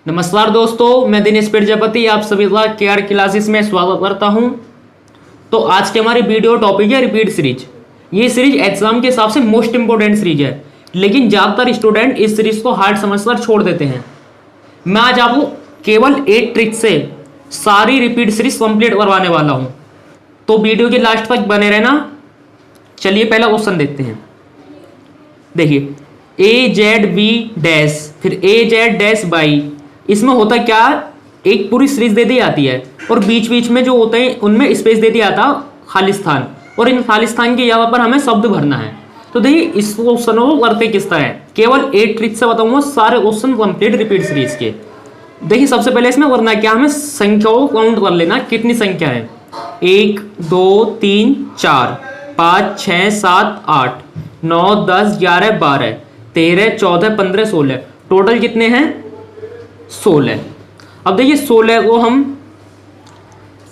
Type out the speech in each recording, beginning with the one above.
नमस्कार दोस्तों, मैं दिनेश प्रजापति आप सभी का केआर क्लासेस में स्वागत करता हूं। तो आज के हमारे वीडियो टॉपिक है रिपीट सीरीज। ये सीरीज एग्जाम के हिसाब से मोस्ट इंपोर्टेंट सीरीज है, लेकिन ज़्यादातर स्टूडेंट इस सीरीज को हार्ड समझकर छोड़ देते हैं। मैं आज आपको केवल 8 ट्रिक से सारी रिपीट सीरीज कंप्लीट करवाने वाला हूँ, तो वीडियो के लास्ट तक बने रहना। चलिए पहला क्वेश्चन देखते हैं। देखिए, ए जेड बी डैश फिर ए जेड डैश बाई, इसमें होता क्या, एक पूरी सीरीज दे दी जाती है और बीच बीच में जो होते हैं उनमें स्पेस दे दिया था खालिस्तान, और इन खालिस्तान की जगह पर हमें शब्द भरना है। तो देखिए इस क्वेश्चन को करते किस तरह है, केवल 8 ट्रिक से बताऊंगा सारे क्वेश्चन कंप्लीट रिपीट सीरीज के। देखिए सबसे पहले इसमें करना क्या, हमें संख्याओं को काउंट कर लेना, कितनी संख्या है। 1 2 3 4 5 6 7 8 9 10 11 12 13 14 15 16, टोटल कितने हैं 16। अब देखिए 16 को हम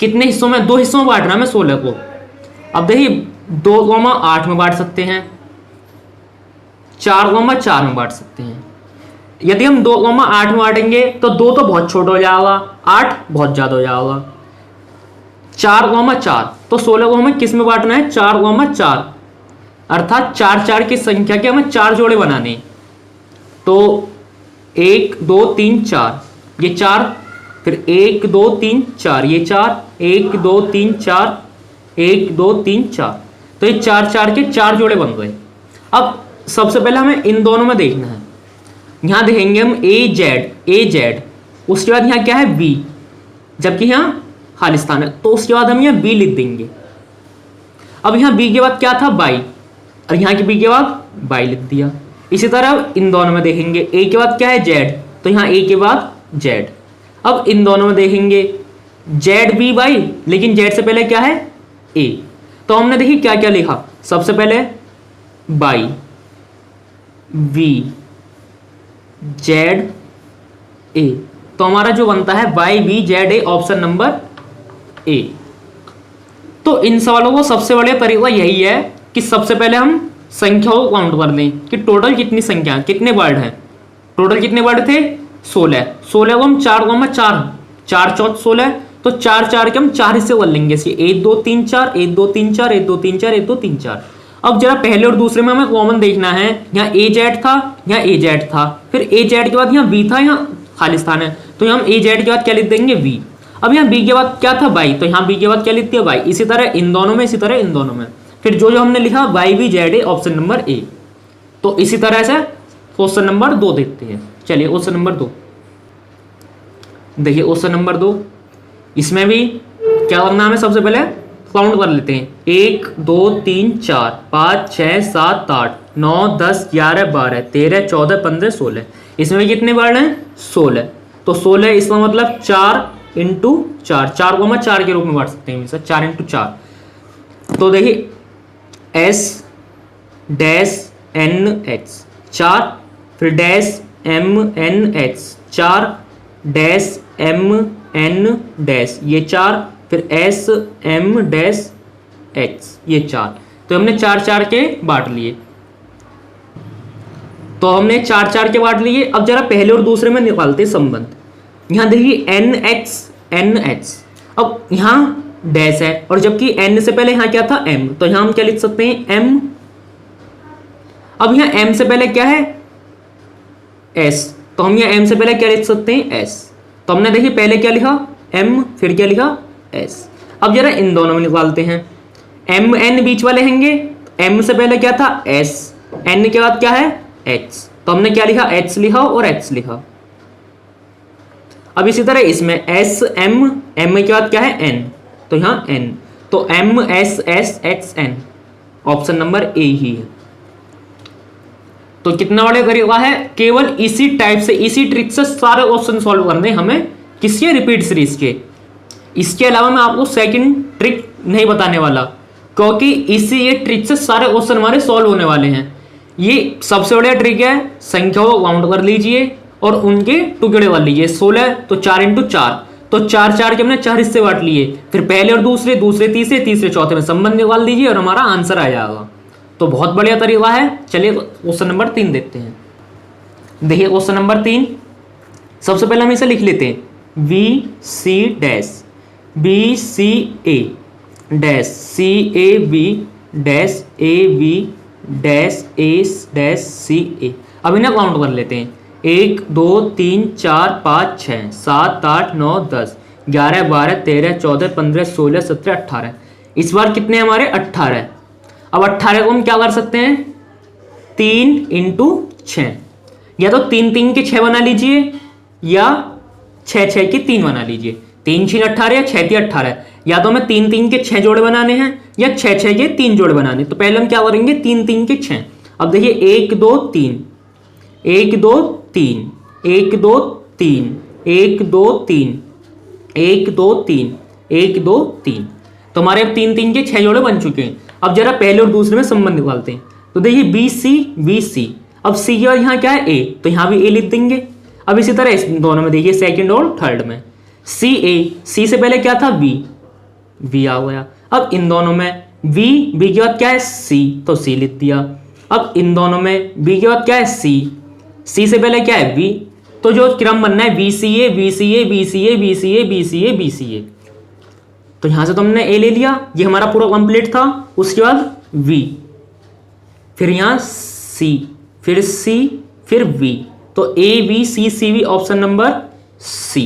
कितने हिस्सों में, 2 हिस्सों में बांट रहा है मैं 16 को। अब देखिए 2,8 में बांट सकते हैं, 4,4 में बांट सकते हैं। यदि हम 2,8 में बांटेंगे तो 2 तो बहुत छोटा हो जाएगा, 8 बहुत ज्यादा हो जाएगा। 4,4 तो 16 को हमें किस में बांटना है, 4,4, अर्थात 4 4 की संख्या के हमें 4 जोड़े बनाने। तो 1 2 3 4 ये 4, फिर 1 2 3 4 ये 4, 1 2 3 4 1 2 3 4, तो ये 4 4 के 4 जोड़े बन गए। अब सबसे पहले हमें इन दोनों में देखना है। यहां देखेंगे हम ए जेड, उसके बाद यहाँ क्या है बी, जबकि यहाँ खालिस्तान है, तो उसके बाद हम यहाँ बी लिख देंगे। अब यहाँ बी के बाद क्या था बाई, और यहाँ के बी के बाद बाई लिख दिया। इसी तरह इन दोनों में देखेंगे, ए के बाद क्या है जेड, तो यहाँ ए के बाद जेड। अब इन दोनों में देखेंगे जेड बी बाई, लेकिन जेड से पहले क्या है ए, तो हमने देखिए क्या क्या लिखा, सबसे पहले बाई वी जेड ए, तो हमारा जो बनता है by V Z A, option number A. तो इन सवालों को सबसे बढ़िया तरीका यही है कि सबसे पहले हम संख्याओं को काउंट कर लें कि टोटल कितनी संख्या, कितने वर्ड हैं। टोटल कितने वर्ड थे 16। 16 को हम 4,4, 4 चौथ 16, तो 4 4 के हम 4 हिस्से कर लेंगे इसके, 1 2 3 4 1 2 3 4 1 2 3 4 1 2 3 4। अब जरा पहले और दूसरे में हमें कॉमन देखना है, यहाँ ए जेड था, यहाँ ए जेड था, फिर ए जेड के बाद यहाँ बी था, यहाँ खालिस्तान है, तो यहाँ हम ए जेड के बाद क्या लिख देंगे बी। अब यहाँ बी के बाद क्या था बाई, तो यहाँ बी के बाद क्या लिख दिया बाई। इसी तरह इन दोनों में, इसी तरह इन दोनों में, फिर जो जो हमने लिखा by B Z A, option number A. तो इसी तरह से क्वेश्चन नंबर 2 देखते हैं। चलिए क्वेश्चन नंबर 2 देखिए, क्वेश्चन नंबर 2, इसमें भी क्या करना है, सबसे पहले काउंट कर लेते हैं। 1 2 3 4 5 6 7 8 9 10 11 12 13 14 15 16, इसमें भी कितने वर्ड हैं 16। तो 16 इसका मतलब 4 इंटू 4, 4 को हम 4 के रूप में बांट सकते हैं, 4 इंटू 4। तो देखिए एस डैश एन एच 4, फिर dash M N H 4, dash M N dash ये 4, फिर एस एम डैश एच ये 4। तो हमने 4 4 के बांट लिए, तो हमने 4 4 के बांट लिए। अब जरा पहले और दूसरे में निकालते संबंध। यहाँ देखिए एन एच, अब यहाँ डैश है, और जबकि एन से पहले यहाँ क्या था एम, तो यहाँ हम क्या लिख सकते हैं एम। अब यहाँ एम से पहले क्या है एस, तो हम यहाँ एम से पहले क्या लिख सकते हैं एस। तो हमने देखिए पहले क्या लिखा एम, फिर क्या लिखा एस। अब जरा इन दोनों में निकालते हैं, एम एन बीच वाले हैंगे, एम से पहले क्या था एस, एन के बाद क्या है एच, तो हमने क्या लिखा एच लिखा और एच लिखा। अब इसी तरह इसमें एस एम, एम के बाद क्या है एन, तो यहाँ एन, तो M S S X N, option number A ही है। तो कितना बड़े तरीका है, केवल इसी टाइप से, इसी ट्रिक से सारे क्वेश्चन सॉल्व करने हमें किसके, रिपीट सीरीज के। इसके अलावा मैं आपको सेकंड ट्रिक नहीं बताने वाला, क्योंकि इसी ये ट्रिक से सारे क्वेश्चन हमारे सॉल्व होने वाले हैं। ये सबसे बढ़िया ट्रिक है, संख्याओं को काउंट कर लीजिए और उनके टुकड़े कर लीजिए। 16 तो 4 इंटू 4, तो 4 4 के हमने 4 हिस्से बांट लिए, फिर पहले और दूसरे, दूसरे तीसरे, तीसरे चौथे में संबंध निकाल दीजिए और हमारा आंसर आ जाएगा। तो बहुत बढ़िया तरीका है। चलिए क्वेश्चन नंबर 3 देखते हैं। देखिए क्वेश्चन नंबर 3, सबसे पहले हम इसे लिख लेते हैं V C dash B C A dash C A B dash A B dash A dash C A. अब इन्हें काउंट कर लेते हैं 1 2 3 4 5 6 7 8 9 10 11 12 13 14 15 16 17 18। इस बार कितने हमारे 18। अब 18 को हम क्या कर सकते हैं 3 × 6, या तो 3 3 के 6 बना लीजिए या 6 6 के 3 बना लीजिए। 3 6 18 या 6 3 18, या तो हमें 3 3 के 6 जोड़े बनाने हैं या 6 6 के 3 जोड़े बनाने। तो पहले हम क्या करेंगे 3 3 के 6। अब देखिए 1 2 3 1 2 3 1 2 3 1 2 3 1 2 3 1 2 3। तो हमारे अब 3 3 के 6 जोड़े बन चुके हैं। अब जरा पहले और दूसरे में संबंध निकालते हैं। तो देखिए बी सी, अब सी और यहाँ क्या है ए, तो यहाँ भी ए लिख देंगे। अब इसी तरह इस दोनों में देखिए सेकंड और थर्ड में सी ए, सी से पहले क्या था वी आ गया। अब इन दोनों में वी के बाद क्या है सी, तो सी लिख दिया। अब इन दोनों में वी के बाद क्या है सी से पहले क्या है वी, तो जो क्रम बनना है V C A B C A B C A B C A B C A B C A. तो यहां से तो हमने ए ले लिया, ये हमारा पूरा कंप्लीट था। उसके बाद वी, फिर यहां सी, फिर सी, फिर वी, तो A B C V, option number C.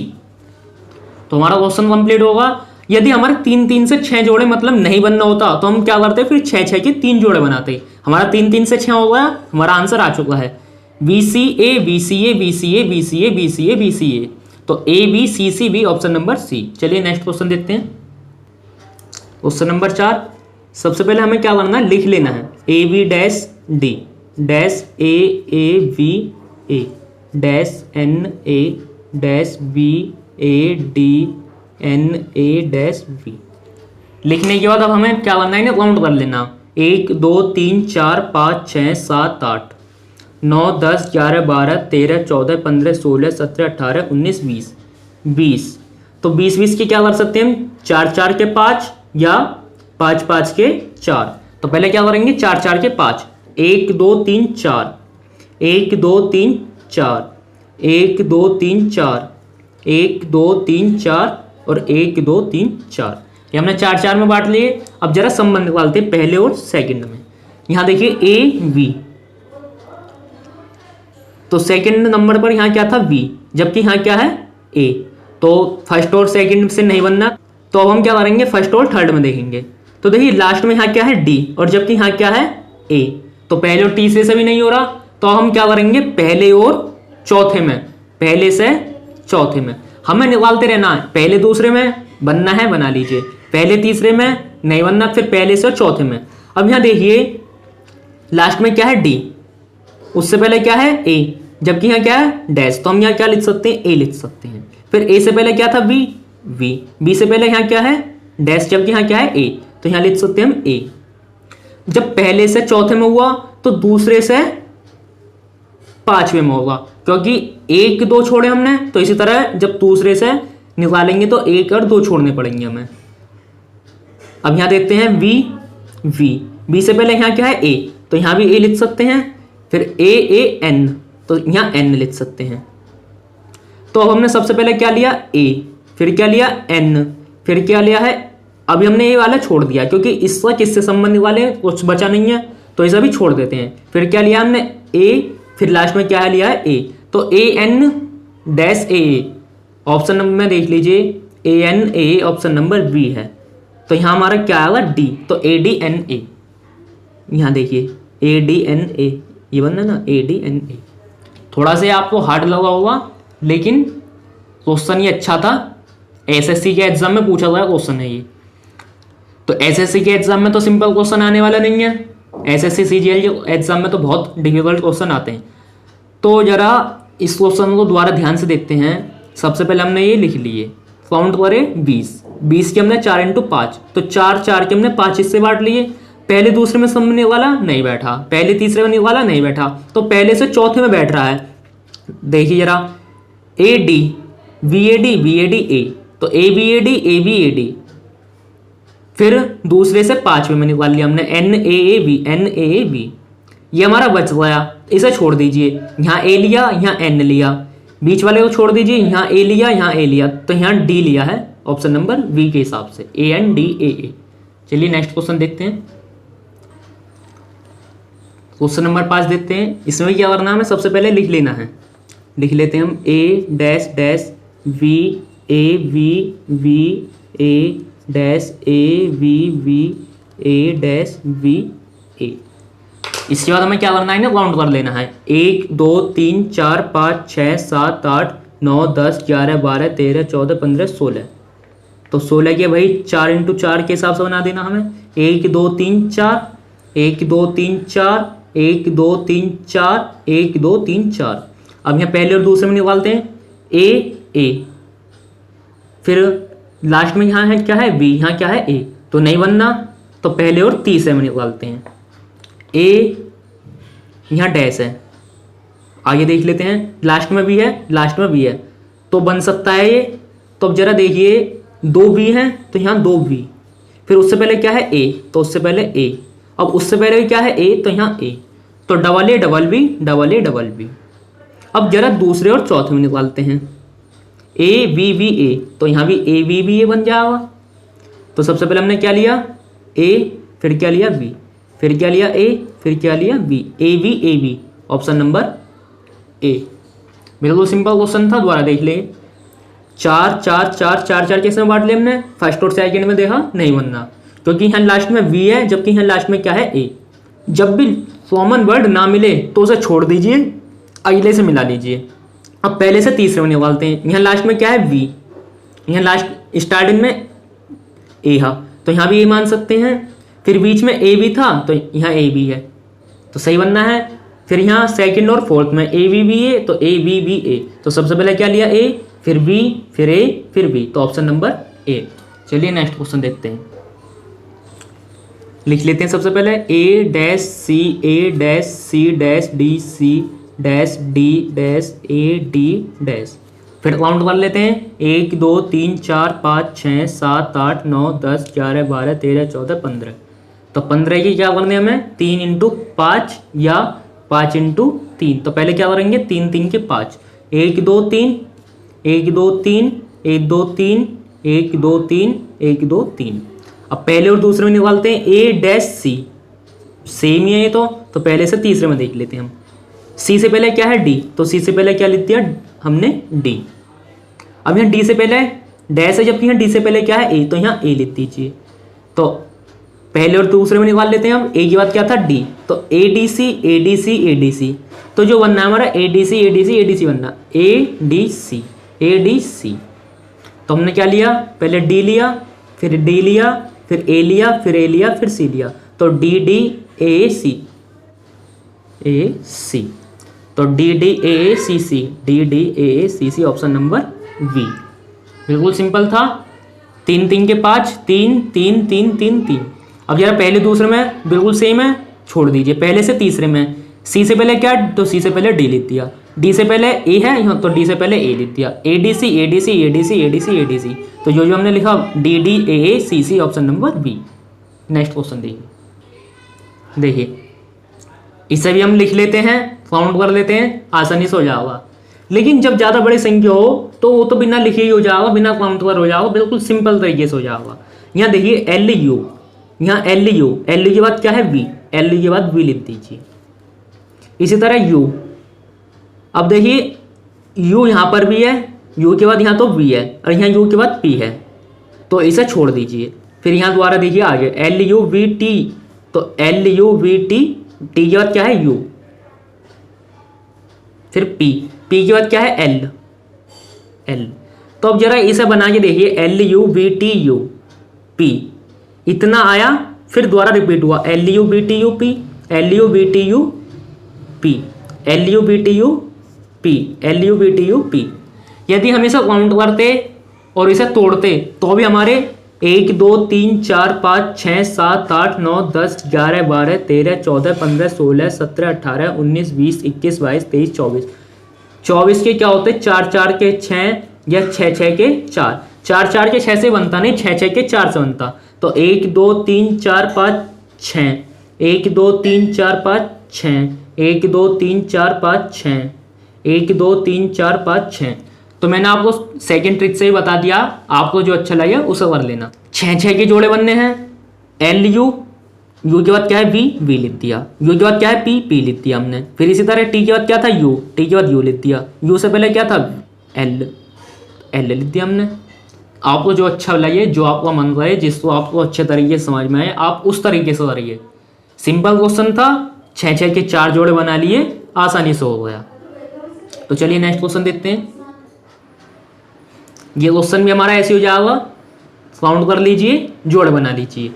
तो हमारा क्वेश्चन कंप्लीट होगा। यदि हमारे 3 3 से 6 जोड़े मतलब नहीं बनना होता तो हम क्या करते, फिर 6 6 के 3 जोड़े बनाते। हमारा 3 3 से 6 हो गया, हमारा आंसर आ चुका है B C A B C A B C A B C A B C A B C A. तो A B C B, option number C. चलिए नेक्स्ट क्वेश्चन देखते हैं। Question number 4। सबसे पहले हमें क्या करना है, लिख लेना है A B dash D dash A V A dash N A dash B A D N A dash V. लिखने के बाद अब हमें क्या करना है, इन्हें काउंट कर लेना 1 2 3 4 5 6 7 8 9 10 11 12 13 14 15 16 17 18 19 20 20। तो 20 20 के क्या कर सकते हैं हम, 4 4 के 5 या 5 5 के 4। तो पहले क्या करेंगे 4 4 के 5, 1 2 3 4 1 2 3 4 1 2 3 4 1 2 3 4 और 1 2 3 4। ये हमने 4 4 में बांट लिए। अब जरा संबंध निकालते हैं पहले और सेकंड में। यहां देखिए ए वी, तो सेकंड नंबर पर यहां क्या था वी, जबकि यहां क्या है ए। तो फर्स्ट और सेकंड से नहीं बनना, तो अब हम क्या करेंगे फर्स्ट और थर्ड में देखेंगे। तो देखिए लास्ट में यहां क्या है डी, और जबकि यहां क्या है ए, तो पहले और तीसरे से भी नहीं हो रहा। तो हम क्या करेंगे पहले और चौथे में, पहले से चौथे में हमें निकालते रहना है। पहले दूसरे में बनना है बना लीजिए, पहले तीसरे में नहीं बनना, फिर पहले से चौथे में। अब यहां देखिए लास्ट में क्या है डी, उससे पहले क्या है ए, जबकि यहां क्या है डैश, तो हम यहां क्या लिख सकते हैं ए लिख सकते हैं। फिर ए से पहले क्या था बी से पहले यहां क्या है डैश, जबकि यहां क्या है ए, तो यहां लिख सकते हैं हम ए। जब पहले से चौथे में हुआ तो दूसरे से पांचवें में होगा, क्योंकि 1 2 छोड़े हमने। तो इसी तरह जब दूसरे से निकालेंगे तो 1 और 2 छोड़ने पड़ेंगे हमें। अब यहां देखते हैं बी से पहले यहां क्या है ए, तो यहां भी ए लिख सकते हैं। फिर ए एन, तो यहां एन लिख सकते हैं। तो अब हमने सबसे पहले क्या लिया ए, फिर क्या लिया एन, फिर क्या लिया है, अभी हमने ये वाला छोड़ दिया क्योंकि इसका किससे संबंध वाले कुछ बचा नहीं है, तो इसे भी छोड़ देते हैं। फिर क्या लिया हमने ए, फिर लास्ट में क्या है लिया है ए, तो A N dash A, option number में देख लीजिए A N A, option number B है। तो यहाँ हमारा क्या आएगा डी, तो ए डी एन ए। यहाँ देखिए ए डी एन ए, ये बनना ना ए डी एन ए। थोड़ा से आपको हार्ड लगा होगा, लेकिन क्वेश्चन ये अच्छा था। एसएससी के एग्जाम में पूछा गया क्वेश्चन है ये। तो एसएससी के एग्जाम में तो सिंपल क्वेश्चन आने वाला नहीं है, एसएससी सीजीएल के एग्जाम में तो बहुत डिफिकल्ट क्वेश्चन आते हैं। तो जरा इस क्वेश्चन को दोबारा ध्यान से देखते हैं। सबसे पहले हमने ये लिख लिए, काउंट करें 20 के हमने 4 × 5, तो 4 4 के हमने 5 हिस्से बांट लिए। पहले दूसरे में संबंध निकाला नहीं बैठा, पहले तीसरे में निकाला नहीं बैठा, तो पहले से चौथे में बैठ रहा है। देखिए जरा A D V A D A, तो ए बी ए डी। फिर दूसरे से 5वें में निकाल लिया हमने एन ए बी। ये हमारा बच गया, इसे छोड़ दीजिए। यहाँ ए लिया, यहाँ एन लिया, बीच वाले को छोड़ दीजिए, यहाँ ए लिया, यहाँ ए लिया, तो यहाँ डी लिया है ऑप्शन नंबर बी के हिसाब से, ANDAA। चलिए नेक्स्ट क्वेश्चन देखते हैं। क्वेश्चन नंबर 5 देखते हैं। इसमें क्या करना है, हमें सबसे पहले लिख लेना है। लिख लेते हैं हम A dash dash V A V V A dash A V V A dash V A। इसके बाद हमें क्या करना है ना, काउंट कर लेना है। 1 2 3 4 5 6 7 8 9 10 11 12 13 14 15 16। तो 16 के भाई 4 इंटू 4 के हिसाब से बना देना हमें। 1 2 3 4 1 2 3 4 1 2 3 4 1 2 3 4। अब यहाँ पहले और दूसरे में निकालते हैं A, फिर लास्ट में यहाँ है क्या है B, यहाँ क्या है A, तो नहीं बनना, तो पहले और तीसरे में निकालते हैं। A यहाँ डैश है, आगे देख लेते हैं, लास्ट में भी है, लास्ट में भी है, तो बन सकता है ये। तो अब जरा देखिए 2 B हैं, तो यहाँ 2 B, फिर उससे पहले क्या है A, तो उससे पहले A, अब उससे पहले क्या है A, तो यहाँ A, तो double A double B double A double B। अब जरा दूसरे और चौथे में निकालते हैं। A B B A, तो यहाँ भी A B B A बन जाएगा। तो सबसे पहले हमने क्या लिया A, फिर क्या लिया B, फिर क्या लिया A, फिर क्या लिया B, A B A B, option number A। बिल्कुल सिंपल क्वेश्चन था, दोबारा देख ले। 4 4 4 4 4 कैसे बांट लिया हमने, फर्स्ट और सेकंड में देखा नहीं बनना, क्योंकि यहाँ लास्ट में V है, जबकि यहाँ लास्ट में क्या है A। जब भी कॉमन वर्ड ना मिले तो उसे छोड़ दीजिए, अगले से मिला लीजिए। अब पहले से तीसरे में निकालते हैं। यहाँ लास्ट में क्या है V, यहाँ लास्ट स्टार्टिंग में A है, तो यहाँ भी A मान सकते हैं। फिर बीच में A भी था, तो यहाँ A भी है, तो सही बनना है। फिर यहाँ सेकंड और फोर्थ में A B B A, तो A B B A, तो सबसे पहले क्या लिया A, फिर B, फिर A, फिर B, तो ऑप्शन नंबर A। चलिए नेक्स्ट क्वेश्चन देखते हैं। लिख लेते हैं सबसे पहले A dash C A dash C dash D C dash D dash A D dash. फिर काउंट कर लेते हैं 1 2 3 4 5 6 7 8 9 10 11 12 13 14 15। तो 15 की क्या करने हमें 3 इंटू 5 या 5 इंटू 3। तो पहले क्या करेंगे 3 3 के 5, 1 2 3 1 2 3 1 2 3 1 2 3 1 2 3। अब पहले और दूसरे में निकालते हैं A डैश C, सेम ही है ये, तो पहले से तीसरे में देख लेते हैं हम। C से पहले क्या है D, तो C से पहले क्या लिख दिया हमने D। अब यहाँ D से पहले डैश है, जबकि यहाँ D से पहले क्या है A, तो यहाँ A लिख दीजिए। तो पहले और दूसरे में निकाल लेते हैं हम। A के बाद क्या था D, तो ADC ADC ADC, तो जो बनना है हमारा ADC ADC ADC बनना, ADC ADC। तो हमने क्या लिया, पहले D लिया, फिर D लिया, फिर A लिया, फिर A लिया, फिर C लिया, तो DD AAC AC, तो DD AACC DD AACC, option number V। बिल्कुल सिंपल था। 3 3 के 5, 3 3 3 3 3। अब जरा पहले दूसरे में बिल्कुल सेम है, छोड़ दीजिए। पहले से तीसरे में C से पहले क्या, तो C से पहले D लिख दिया, D से पहले A है यहाँ, तो D से पहले A लिख दिया, ADC ADC ADC ADC ADC, तो जो हमने लिखा DD AACC, option number B। Next question देखिए, इसे भी हम लिख लेते हैं, काउंट कर लेते हैं, आसानी से हो जाएगा। लेकिन जब ज़्यादा बड़ी संख्या हो तो वो तो बिना लिखे ही हो जाएगा, बिना काउंट कर हो जाएगा, बिल्कुल सिंपल तरीके से हो जाएगा। यहाँ देखिए LU, यहाँ LU, LU के बाद क्या है V, LU के बाद V लिख दीजिए। इसी तरह U, अब देखिए U यहाँ पर भी है, U के बाद यहाँ तो V है, और यहाँ U के बाद P है, तो इसे छोड़ दीजिए। फिर यहाँ दोबारा देखिए आगे LUVT, तो LUVT, T के बाद क्या है U, फिर P, P के बाद क्या है L। तो अब जरा इसे बना के देखिए LUVTU P, इतना आया, फिर दोबारा रिपीट हुआ LUVTU P LUVTU P LUVTU P LUVTU P। यदि हम इसे काउंट करते और इसे तोड़ते तो भी हमारे 1 2 3 4 5 6 7 8 9 10 11 12 13 14 15 16 17 18 19 20 21 22 23 24। 24 के क्या होते हैं 4 4 के 6 या 6 6 के 4, 4 4 के 6 से बनता नहीं, 6 6 के 4 से बनता। तो 1 2 3 4 5 6, 1 2 3 4 5 6, 1 2 3 4 5 6, 1 2 3 4 5 6। तो मैंने आपको सेकंड ट्रिक से ही बता दिया, आपको जो अच्छा लगे उसे कर लेना। 6 के जोड़े बनने हैं। एल यू, यू के बाद क्या है वी, वी लिख दिया। यू के बाद क्या है पी, पी लिख दिया हमने। फिर इसी तरह टी के बाद क्या था यू, टी के बाद यू लिख दिया। यू से पहले क्या था एल, एल लिख दिया हमने। आपको जो अच्छा लगे, जो आपका मन रहे, जिसको आपको अच्छे तरीके से समझ में आए, आप उस तरीके से करिए। सिंपल क्वेश्चन था, 6 के 4 जोड़े बना लिए, आसानी से हो गया। तो चलिए नेक्स्ट क्वेश्चन देखते हैं। ये क्वेश्चन भी हमारा ऐसे हो जाएगा, काउंट कर लीजिए, जोड़ बना लीजिए।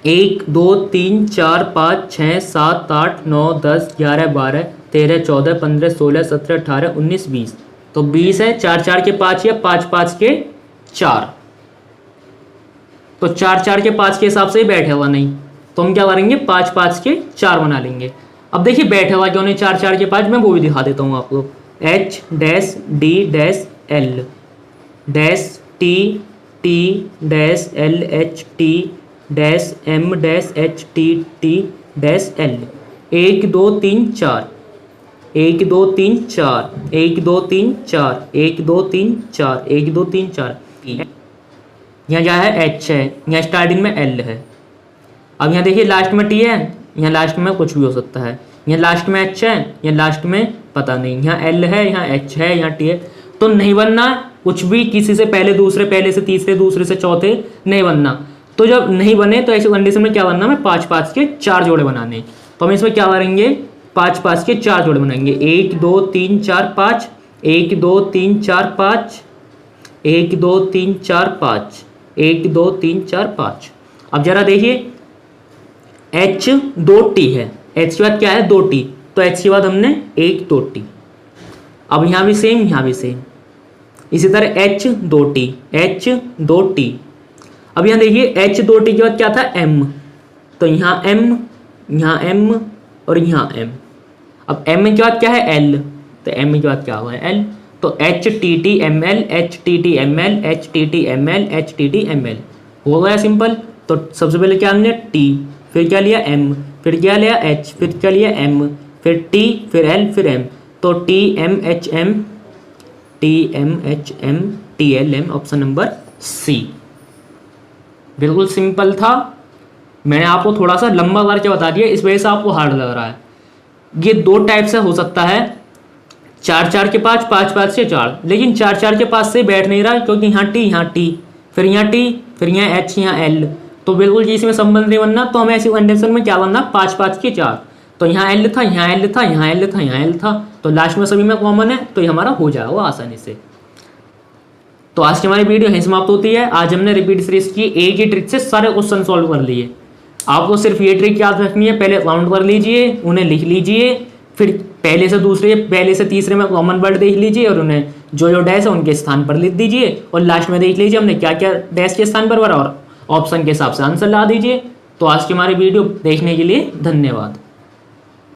1 2 3 4 5 6 7 8 9 10 11 12 13 14 15 16 17 18 19 20। तो 20 है, 4 4 के 5 या 5 5 के 4। तो 4 4 के 5 के हिसाब से ही बैठे हुआ नहीं, तो हम क्या करेंगे 5 5 के 4 बना लेंगे। अब देखिए बैठे हुआ क्यों नहीं 4 4 के 5, मैं वो भी दिखा देता हूँ आपको। H dash D dash L dash T T dash L H T dash M dash H T T dash L। 1 2 3 4, 1 2 3 4, 1 2 3 4, 1 2 3 4, 1 2 3 4। यहाँ क्या है H है, यहाँ स्टार्टिंग में L है। अब यहाँ देखिए लास्ट में T है, यहाँ लास्ट में कुछ भी हो सकता है। यहाँ लास्ट में H है, यहाँ लास्ट में पता नहीं। यहाँ L है, यहाँ H है, यहाँ T है। तो नहीं बनना कुछ भी, किसी से पहले दूसरे, पहले से तीसरे, दूसरे से चौथे नहीं बनना। तो जब नहीं बने तो ऐसी कंडीशन में क्या बनना, मैं 5 5 के 4 जोड़े बनाने। तो हम इसमें क्या करेंगे 5 5 के 4 जोड़े बनाएंगे। 1 2 3 4 5, 1 2 3 4 5, 1 2 3 4 5, 1 2 3 4 5। अब जरा देखिए H 2T है, H के बाद क्या है 2T, तो H के बाद हमने 1 2T। अब यहाँ भी सेम, यहाँ भी सेम। इसी तरह H 2T, H 2T। अब यहाँ देखिए H 2T के बाद क्या था M, तो यहाँ M, यहाँ M और यहाँ M। अब M के बाद क्या है L, तो M के बाद क्या हुआ है L। तो H T T M L, H T T M L, H T T M L, H T T M L। हो गया सिंपल। तो सबसे पहले क्या हमने T, फिर क्या लिया M, फिर क्या लिया H, फिर क्या लिया M, फिर T, फिर L, फिर M। तो T M H M, T M H M, T L M, option number C। बिल्कुल सिंपल था, मैंने आपको थोड़ा सा लंबा करके बता दिया, इस वजह से आपको हार्ड लग रहा है। ये 2 टाइप से हो सकता है, 4 4 के 5, 5 5 के 4। लेकिन 4 4 के 5 से बैठ नहीं रहा, क्योंकि यहाँ T, यहाँ T, फिर यहाँ T, फिर यहाँ H, यहाँ L। तो बिल्कुल जी इसमें संबंध नहीं बनना। तो हमें ऐसी कंडीशन में क्या बनना 5 5 के 4। तो यहाँ L था, यहाँ L था, यहाँ L था, यहाँ L था, तो लास्ट में सभी में कॉमन है, तो ये हमारा हो जाएगा आसानी से। तो आज की हमारी वीडियो यहीं समाप्त होती है। आज हमने रिपीट सीरीज की एक ही ट्रिक से सारे क्वेश्चन सॉल्व कर लिए। आपको सिर्फ ये ट्रिक याद रखनी है, पहले काउंट कर लीजिए, उन्हें लिख लीजिए, फिर पहले से दूसरे, पहले से तीसरे में कॉमन वर्ड देख लीजिए और उन्हें जो जो डैश है उनके स्थान पर लिख दीजिए, और लास्ट में देख लीजिए हमने क्या क्या डैश के स्थान पर भरा और ऑप्शन के हिसाब से आंसर ला दीजिए। तो आज की हमारी वीडियो देखने के लिए धन्यवाद।